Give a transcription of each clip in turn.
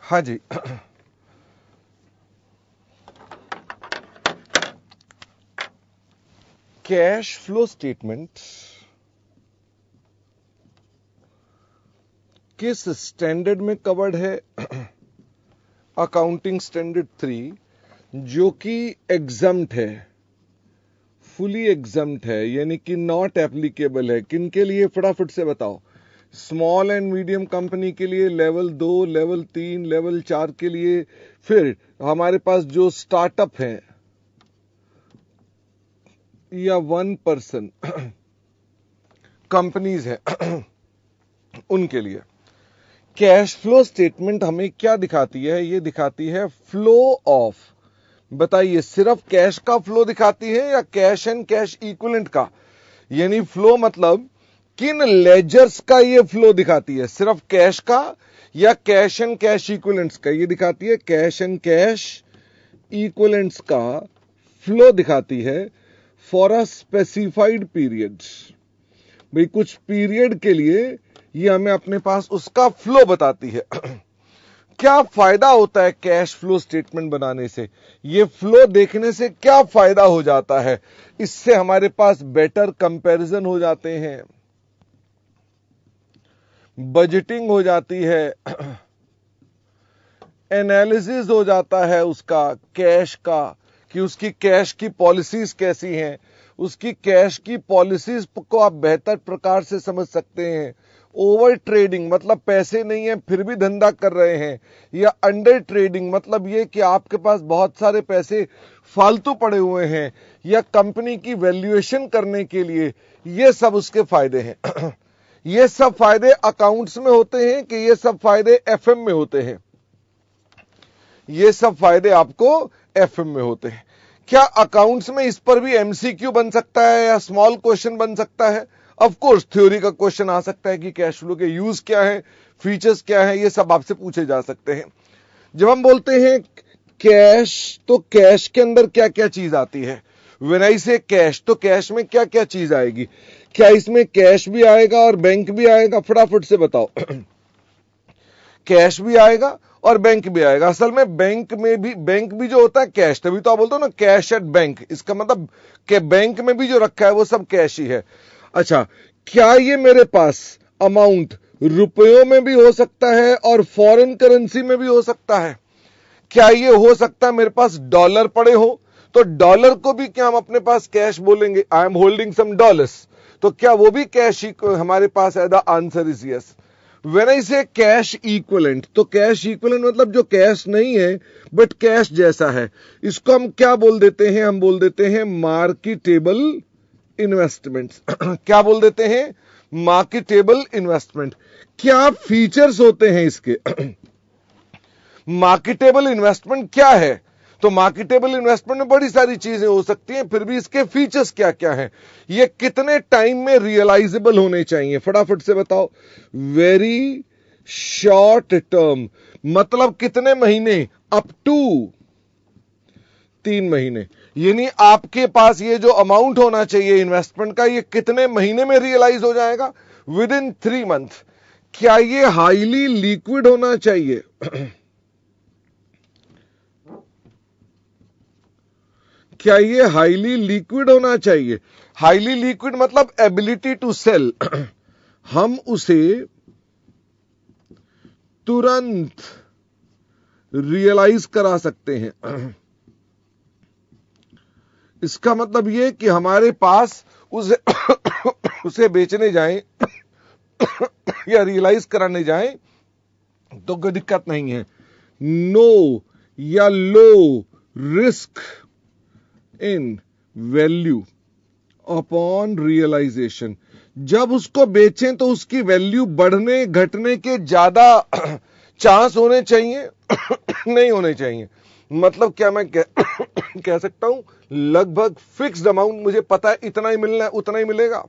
हाँ जी। Cash flow statement किस standard में कवर्ड है? अकाउंटिंग स्टैंडर्ड 3, जो कि एग्जम्प्ट है, फुली एग्जम्प्ट है, यानी कि नॉट एप्लीकेबल है। किन के लिए? फटाफट से बताओ। स्मॉल एंड मीडियम कंपनी के लिए, लेवल 2, लेवल 3, लेवल 4 के लिए। फिर हमारे पास जो स्टार्टअप है या 1 पर्सन कंपनीज है उनके लिए। कैश फ्लो स्टेटमेंट हमें क्या दिखाती है? ये दिखाती है फ्लो ऑफ। बताइए, सिर्फ कैश का फ्लो दिखाती है या कैश एंड कैश इक्विवेलेंट का? यानी फ्लो मतलब किन लेजर्स का ये फ्लो दिखाती है? सिर्फ कैश का या कैश एंड कैश इक्विवेलेंट्स का? ये दिखाती है कैश एंड कैश इक्विवेलेंट्स का फ्लो दिखाती है फॉर अ स्पेसिफाइड पीरियड। भाई कुछ पीरियड के लिए ये हमें अपने पास उसका फ्लो बताती है। क्या फायदा होता है कैश फ्लो स्टेटमेंट बनाने से? ये फ्लो देखने से क्या फायदा हो जाता है? इससे हमारे पास बेटर कंपैरिजन हो जाते हैं, बजटिंग हो जाती है, एनालिसिस हो जाता है उसका कैश का, कि उसकी कैश की पॉलिसीज कैसी हैं। उसकी कैश की पॉलिसीज को आप बेहतर प्रकार से समझ सकते हैं। ओवर ट्रेडिंग मतलब पैसे नहीं है फिर भी धंधा कर रहे हैं, या अंडर ट्रेडिंग मतलब ये कि आपके पास बहुत सारे पैसे फालतू पड़े हुए हैं, या कंपनी की वैल्यूएशन करने के लिए। ये सब उसके फायदे हैं। ये सब फायदे अकाउंट्स में होते हैं कि ये सब फायदे एफएम में होते हैं? ये सब फायदे आपको एफएम में होते हैं। क्या अकाउंट्स में इस पर भी एमसीक्यू बन सकता है या स्मॉल क्वेश्चन बन सकता है? ऑफ कोर्स थ्योरी का क्वेश्चन आ सकता है कि कैश फ्लो के यूज क्या है, फीचर्स क्या है, ये सब आपसे पूछे जा सकते हैं। जब हम बोलते हैं कैश, तो कैश के अंदर क्या क्या चीज आती है? व्हेन आई से कैश, तो कैश में क्या क्या चीज आएगी? क्या इसमें कैश भी आएगा और बैंक भी आएगा? फटाफट से बताओ। कैश भी आएगा और बैंक भी आएगा। असल में बैंक भी जो होता है कैश, तभी तो आप बोलते हो ना कैश एट बैंक। इसका मतलब कि बैंक में भी जो रखा है वो सब कैश ही है। अच्छा, क्या ये मेरे पास अमाउंट रुपयों में भी हो सकता है और फॉरेन करेंसी में भी हो सकता है? क्या ये हो सकता है मेरे पास डॉलर पड़े हो, तो डॉलर को भी क्या हम अपने पास कैश बोलेंगे? I am holding some dollars, तो क्या वो भी कैश ही हमारे पास है? The answer is yes. When I say cash equivalent, तो कैश इक्विवेलेंट मतलब जो कैश नहीं है बट कैश जैसा है, इसको हम क्या बोल देते हैं? हम बोल देते हैं मार्केटेबल इन्वेस्टमेंट्स। क्या बोल देते हैं? Marketable investment. क्या फीचर्स होते हैं इसके? मार्केटेबल इन्वेस्टमेंट क्या है? तो मार्केटेबल इन्वेस्टमेंट में बड़ी सारी चीजें हो सकती हैं, फिर भी इसके फीचर्स क्या क्या हैं? ये कितने टाइम में रियलाइजेबल होने चाहिए? फटाफट से बताओ। वेरी शॉर्ट टर्म मतलब कितने महीने? अप टू 3 महीने। यानी आपके पास ये जो अमाउंट होना चाहिए इन्वेस्टमेंट का, ये कितने महीने में रियलाइज हो जाएगा? With in 3 month. क्या ये हाईली लिक्विड होना चाहिए? क्या ये हाईली लिक्विड होना चाहिए? हाईली लिक्विड मतलब एबिलिटी टू सेल। हम उसे तुरंत रियलाइज करा सकते हैं। इसका मतलब यह कि हमारे पास उसे बेचने जाएं या रियलाइज कराने जाएं तो कोई दिक्कत नहीं है। नो या low risk in value upon realization. जब उसको बेचें तो उसकी वैल्यू बढ़ने घटने के ज्यादा चांस होने चाहिए, नहीं होने चाहिए। मतलब क्या मैं कह सकता हूं लगभग फिक्स्ड अमाउंट, मुझे पता है इतना ही मिलना है, उतना ही मिलेगा,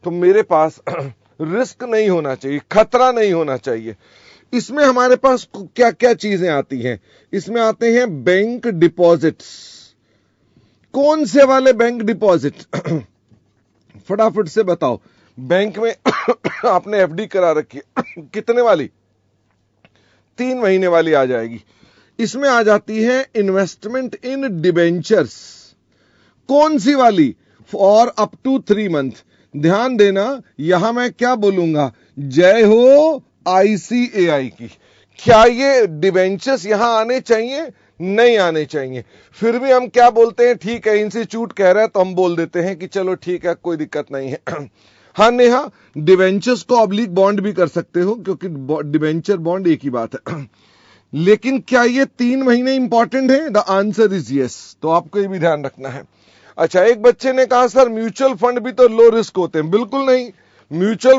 तो मेरे पास रिस्क नहीं होना चाहिए, खतरा नहीं होना चाहिए। इसमें हमारे पास क्या क्या चीजें आती हैं? इसमें आते हैं बैंक डिपॉजिट्स। कौन से वाले बैंक डिपॉजिट? फटाफट से बताओ। बैंक में आपने एफडी करा रखी है, कितने वाली? 3 महीने वाली आ जाएगी। इसमें आ जाती है इन्वेस्टमेंट इन डिबेंचर्स। कौन सी वाली? For up to 3 month. ध्यान देना, यहां मैं क्या बोलूंगा, जय हो ICAI की। क्या ये डिबेंचर्स यहां आने चाहिए? नहीं आने चाहिए। फिर भी हम क्या बोलते हैं, ठीक है इंस्टीट्यूट कह रहा है तो हम बोल देते हैं कि चलो ठीक है कोई दिक्कत नहीं है। हाँ नेहा, डिबेंचर्स को ऑब्लिक बॉन्ड भी कर सकते हो क्योंकि डिबेंचर बॉन्ड एक ही बात है। लेकिन क्या ये 3 महीने इंपॉर्टेंट है? The answer is yes. तो आपको ये भी ध्यान रखना है। अच्छा, एक बच्चे ने कहा सर म्यूचुअल फंड भी तो लो रिस्क होते हैं। बिल्कुल नहीं। म्यूचुअल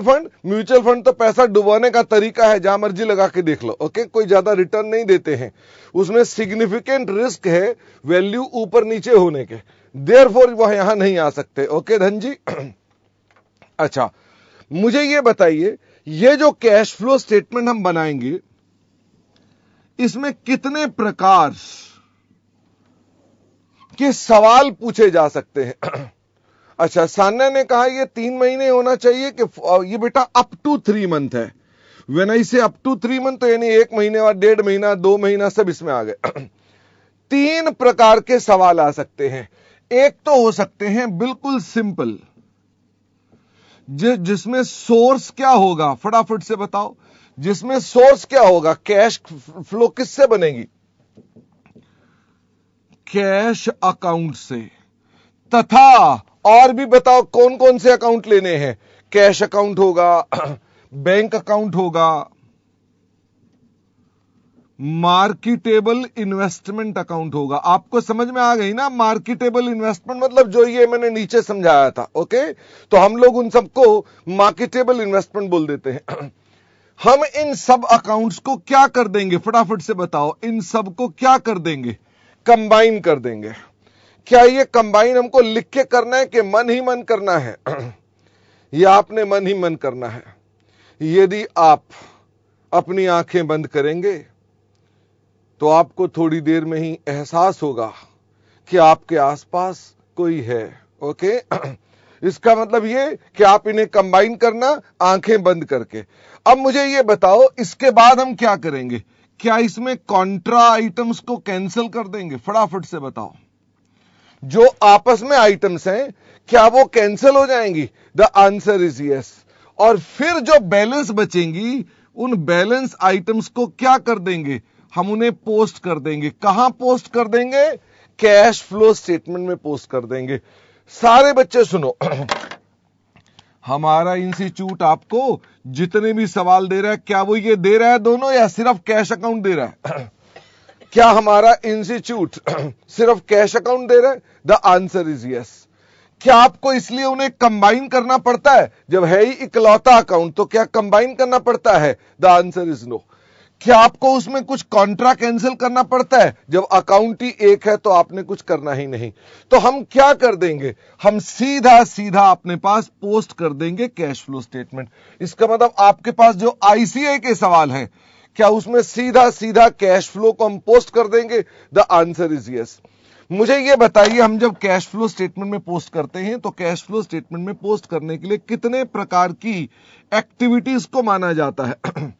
फंड तो पैसा डुबाने का तरीका है, जहां मर्जी लगा के देख लो। ओके, कोई ज्यादा रिटर्न नहीं देते हैं, उसमें सिग्निफिकेंट रिस्क है वैल्यू ऊपर नीचे होने के, देयरफॉर वह यहां नहीं आ सकते। ओके धन जी। अच्छा, मुझे ये बताइए, ये जो कैश फ्लो स्टेटमेंट हम बनाएंगे इसमें कितने प्रकार के सवाल पूछे जा सकते हैं? अच्छा, सान्या ने कहा ये 3 महीने होना चाहिए कि ये बेटा अप टू 3 मंथ है। व्हेन आई से अप टू 3 मंथ तो यानी 1 महीने और 1.5 महीना 2 महीना सब इसमें आ गए। 3 प्रकार के सवाल आ सकते हैं। एक तो हो सकते हैं बिल्कुल सिंपल, जिसमें सोर्स क्या होगा, फटाफट से बताओ, जिसमें सोर्स क्या होगा, कैश फ्लो किससे बनेगी? कैश अकाउंट से। तथा और भी बताओ कौन कौन से अकाउंट लेने हैं? कैश अकाउंट होगा, बैंक अकाउंट होगा, मार्केटेबल इन्वेस्टमेंट अकाउंट होगा। आपको समझ में आ गई ना? मार्केटेबल इन्वेस्टमेंट मतलब जो ये मैंने नीचे समझाया था। ओके, तो हम लोग उन सबको मार्केटेबल इन्वेस्टमेंट बोल देते हैं। हम इन सब अकाउंट्स को क्या कर देंगे, फटाफट से बताओ, इन सब को क्या कर देंगे? कंबाइन कर देंगे। क्या ये कंबाइन हमको लिख के करना है कि मन ही मन करना है? या आपने मन ही मन करना है? यदि आप अपनी आंखें बंद करेंगे तो आपको थोड़ी देर में ही एहसास होगा कि आपके आसपास कोई है। ओके, इसका मतलब ये कि आप इन्हें कंबाइन करना आंखें बंद करके। अब मुझे ये बताओ, इसके बाद हम क्या करेंगे? क्या इसमें कॉन्ट्रा आइटम्स को कैंसिल कर देंगे? फटाफट से बताओ, जो आपस में आइटम्स हैं क्या वो कैंसिल हो जाएंगी? The answer is yes. और फिर जो बैलेंस बचेंगी उन बैलेंस आइटम्स को क्या कर देंगे? हम उन्हें पोस्ट कर देंगे। कहां पोस्ट कर देंगे? कैश फ्लो स्टेटमेंट में पोस्ट कर देंगे। सारे बच्चे सुनो, हमारा इंस्टीट्यूट आपको जितने भी सवाल दे रहा है, क्या वो ये दे रहा है दोनों या सिर्फ कैश अकाउंट दे रहा है? क्या हमारा इंस्टीट्यूट सिर्फ कैश अकाउंट दे रहा है? The answer is yes. क्या आपको इसलिए उन्हें कंबाइन करना पड़ता है? जब है ही इकलौता अकाउंट तो क्या कंबाइन करना पड़ता है? The answer is no. क्या आपको उसमें कुछ कॉन्ट्रा कैंसिल करना पड़ता है? जब अकाउंट ही एक है तो आपने कुछ करना ही नहीं। तो हम क्या कर देंगे? हम सीधा सीधा अपने पास पोस्ट कर देंगे कैश फ्लो स्टेटमेंट। इसका मतलब आपके पास जो ICAI के सवाल हैं, क्या उसमें सीधा सीधा कैश फ्लो को हम पोस्ट कर देंगे? The answer is yes. मुझे यह बताइए, हम जब कैश फ्लो स्टेटमेंट में पोस्ट करते हैं तो कैश फ्लो स्टेटमेंट में पोस्ट करने के लिए कितने प्रकार की एक्टिविटीज को माना जाता है?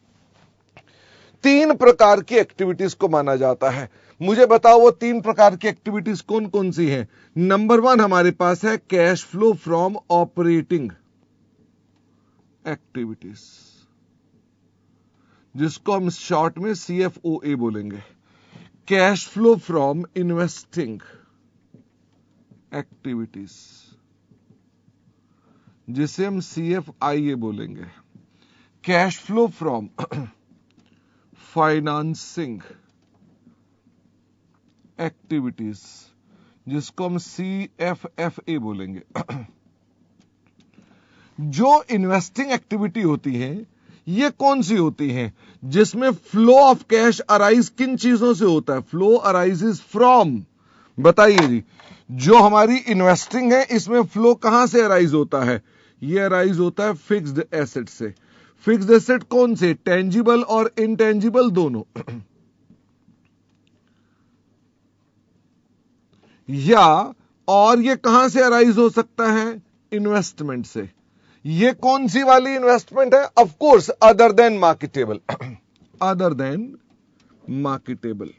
3 प्रकार की एक्टिविटीज को माना जाता है। मुझे बताओ वो 3 प्रकार की एक्टिविटीज कौन कौन सी हैं? नंबर 1 हमारे पास है cash flow from operating activities, जिसको हम शॉर्ट में CFOA बोलेंगे। Cash flow from investing activities, जिसे हम CFIA बोलेंगे। Cash flow from financing activities, जिसको हम CFFA बोलेंगे। जो इन्वेस्टिंग एक्टिविटी होती है ये कौन सी होती हैं? जिसमें फ्लो ऑफ कैश अराइज किन चीजों से होता है? फ्लो अराइजेस फ्रॉम, बताइए जी। जो हमारी इन्वेस्टिंग है इसमें फ्लो कहां से अराइज होता है? ये अराइज होता है फिक्स्ड एसेट से। फिक्स्ड एसेट कौन से? टेंजिबल और इनटेंजिबल दोनों। या और ये कहां से अराइज हो सकता है? इन्वेस्टमेंट से। ये कौन सी वाली इन्वेस्टमेंट है? Of course other than marketable. Other than marketable.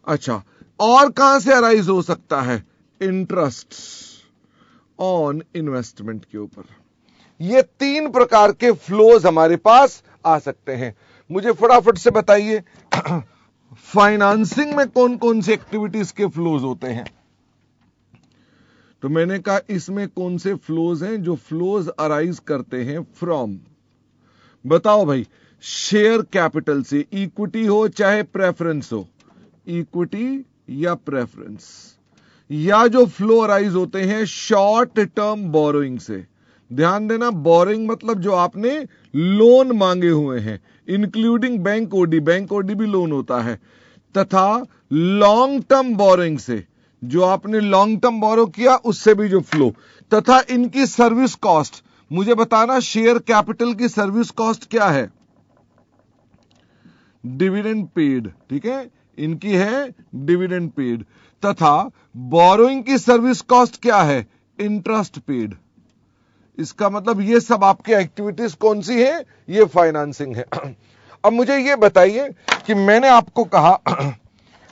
अच्छा, और कहां से अराइज हो सकता है? इंटरेस्ट ऑन इन्वेस्टमेंट के ऊपर। ये 3 प्रकार के फ्लोज हमारे पास आ सकते हैं। मुझे फटाफट से बताइए फाइनेंसिंग में कौन कौन सी एक्टिविटीज के फ्लोज होते हैं? तो मैंने कहा इसमें कौन से फ्लोज हैं? जो फ्लोज अराइज करते हैं फ्रॉम, बताओ भाई, शेयर कैपिटल से, इक्विटी हो चाहे प्रेफरेंस हो, इक्विटी या प्रेफरेंस, या जो फ्लो अराइज होते हैं शॉर्ट टर्म बोरोइंग से। ध्यान देना, बोरोइंग मतलब जो आपने लोन मांगे हुए हैं, including bank OD, bank OD भी लोन होता है, तथा लॉन्ग टर्म बोरोइंग से, जो आपने लॉन्ग टर्म बोरो किया उससे भी जो फ्लो, तथा इनकी सर्विस कॉस्ट। मुझे बताना शेयर कैपिटल की सर्विस कॉस्ट क्या है? डिविडेंड पेड, ठीक है, इनकी है डिविडेंड पेड। तथा बोरोइंग की सर्विस कॉस्ट क्या है? Interest paid. इसका मतलब ये सब आपकी एक्टिविटीज कौन सी है? ये फाइनेंसिंग है। अब मुझे ये बताइए कि मैंने आपको कहा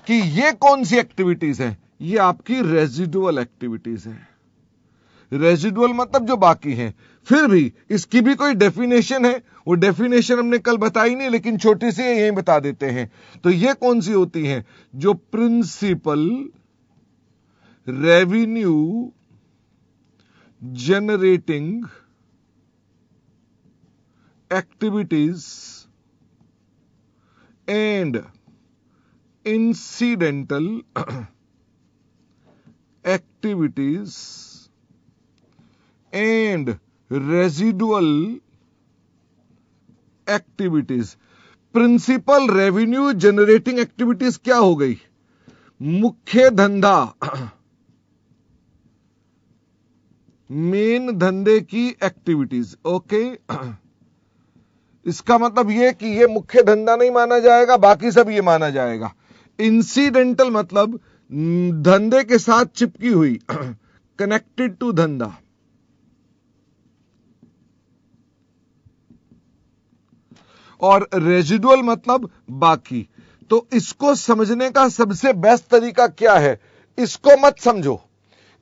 कि ये कौन सी एक्टिविटीज है? ये आपकी रेजिडुअल एक्टिविटीज है। रेजिडुअल मतलब जो बाकी है। फिर भी इसकी भी कोई डेफिनेशन है? वो डेफिनेशन हमने कल बताई नहीं, लेकिन छोटी सी यही बता देते हैं। तो ये कौन सी होती है? जो principal revenue generating activities and incidental activities and residual activities। Principal revenue generating activities क्या हो गई? मुख्य धंधा, मेन धंधे की एक्टिविटीज। ओके, इसका मतलब यह कि यह मुख्य धंधा नहीं माना जाएगा, बाकी सब ये माना जाएगा। इंसिडेंटल मतलब धंधे के साथ चिपकी हुई, कनेक्टेड टू धंधा। और रेजिडुअल मतलब बाकी। तो इसको समझने का सबसे बेस्ट तरीका क्या है? इसको मत समझो,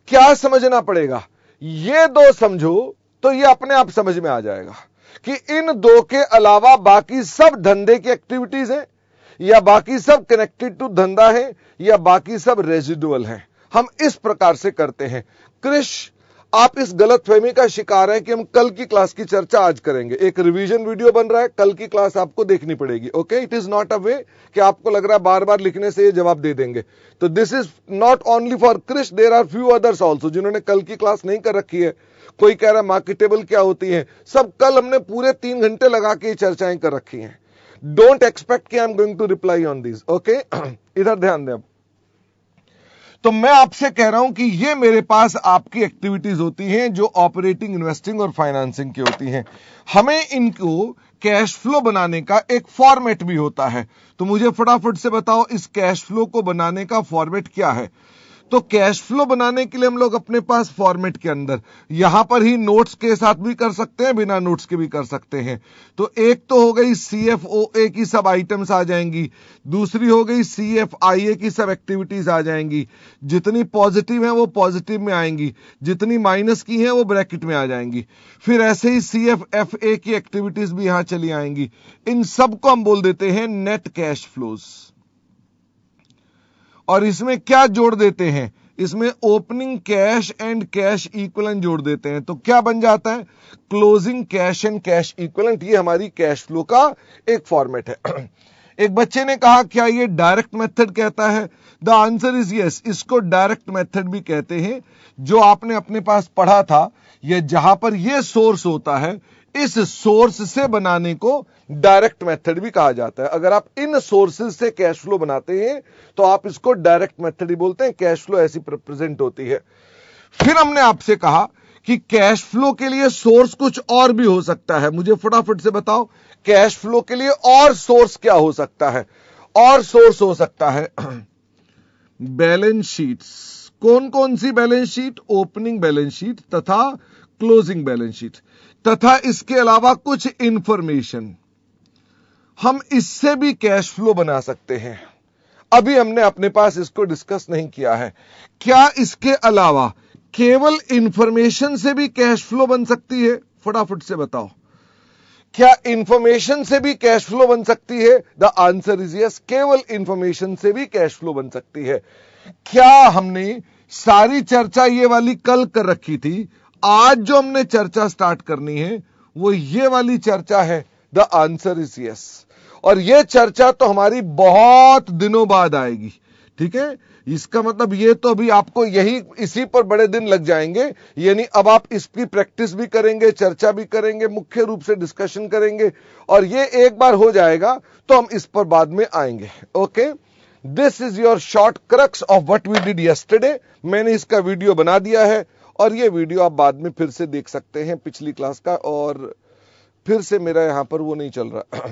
क्या समझना पड़ेगा? ये दो समझो तो ये अपने आप समझ में आ जाएगा कि इन दो के अलावा बाकी सब धंधे की एक्टिविटीज हैं, या बाकी सब कनेक्टेड टू धंधा है, या बाकी सब रेजिडुअल है। हम इस प्रकार से करते हैं। कृष, आप इस गलतफहमी का शिकार हैं कि हम कल की क्लास की चर्चा आज करेंगे। एक रिवीजन वीडियो बन रहा है, कल की क्लास आपको देखनी पड़ेगी। Okay, it is not a way कि आपको लग रहा है बार बार लिखने से ये जवाब दे देंगे। तो this is not only for Krish, there are few others also जिन्होंने कल की क्लास नहीं कर रखी है। कोई कह रहा है मार्केटेबल क्या होती है, सब कल हमने पूरे 3 घंटे लगा के चर्चाएं कर रखी हैं। डोंट एक्सपेक्ट कि I am going to reply on this. Okay, इधर ध्यान दें। अब तो मैं आपसे कह रहा हूं कि ये मेरे पास आपकी एक्टिविटीज होती हैं जो ऑपरेटिंग, इन्वेस्टिंग और फाइनेंसिंग की होती हैं। हमें इनको कैश फ्लो बनाने का एक फॉर्मेट भी होता है। तो मुझे फटाफट से बताओ इस कैश फ्लो को बनाने का फॉर्मेट क्या है? तो कैश फ्लो बनाने के लिए हम लोग अपने पास फॉर्मेट के अंदर यहां पर ही नोट्स के साथ भी कर सकते हैं, बिना नोट्स के भी कर सकते हैं। तो एक तो हो गई CFOA की सब आइटम्स आ जाएंगी, दूसरी हो गई CFIA की सब एक्टिविटीज आ जाएंगी। जितनी पॉजिटिव है वो पॉजिटिव में आएंगी, जितनी माइनस की है वो ब्रैकेट में आ जाएंगी। फिर ऐसे ही CFFA की एक्टिविटीज भी यहां चली आएंगी। इन सबको हम बोल देते हैं नेट कैश फ्लोज। और इसमें क्या जोड़ देते हैं? इसमें opening cash and cash equivalent जोड़ देते हैं। तो क्या बन जाता है? Closing cash and cash equivalent. ये हमारी कैश फ्लो का एक फॉर्मेट है। एक बच्चे ने कहा क्या ये डायरेक्ट मेथड कहता है? द आंसर इज यस, इसको डायरेक्ट मेथड भी कहते हैं। जो आपने अपने पास पढ़ा था, ये जहां पर ये सोर्स होता है, इस सोर्स से बनाने को डायरेक्ट मेथड भी कहा जाता है। अगर आप इन सोर्सेज से कैश फ्लो बनाते हैं तो आप इसको डायरेक्ट मेथड ही बोलते हैं। कैश फ्लो ऐसी रिप्रेजेंट होती है। फिर हमने आपसे कहा कि कैश फ्लो के लिए सोर्स कुछ और भी हो सकता है। मुझे फटाफट से बताओ कैश फ्लो के लिए और सोर्स क्या हो सकता है? और सोर्स हो सकता है बैलेंस शीट्स। कौन कौन सी balance sheet? Opening balance sheet तथा क्लोजिंग बैलेंस शीट, तथा इसके अलावा कुछ इंफॉर्मेशन। हम इससे भी कैश फ्लो बना सकते हैं। अभी हमने अपने पास इसको डिस्कस नहीं किया है। क्या इसके अलावा केवल इंफॉर्मेशन से भी कैश फ्लो बन सकती है? फटाफट से बताओ, क्या इंफॉर्मेशन से भी कैश फ्लो बन सकती है? द आंसर इज यस, केवल इंफॉर्मेशन से भी कैश फ्लो बन सकती है। क्या हमने सारी चर्चा ये वाली कल कर रखी थी? आज जो हमने चर्चा स्टार्ट करनी है वो ये वाली चर्चा है। The answer is yes. और ये चर्चा तो हमारी बहुत दिनों बाद आएगी, ठीक है। इसका मतलब ये तो अभी आपको यही इसी पर बड़े दिन लग जाएंगे, यानी अब आप इसकी प्रैक्टिस भी करेंगे, चर्चा भी करेंगे, मुख्य रूप से डिस्कशन करेंगे, और ये एक बार हो जाएगा तो हम इस पर बाद में आएंगे। Okay, this is your short crux of what we did yesterday. मैंने इसका वीडियो बना दिया है और ये वीडियो आप बाद में फिर से देख सकते हैं, पिछली क्लास का। और फिर से मेरा यहां पर वो नहीं चल रहा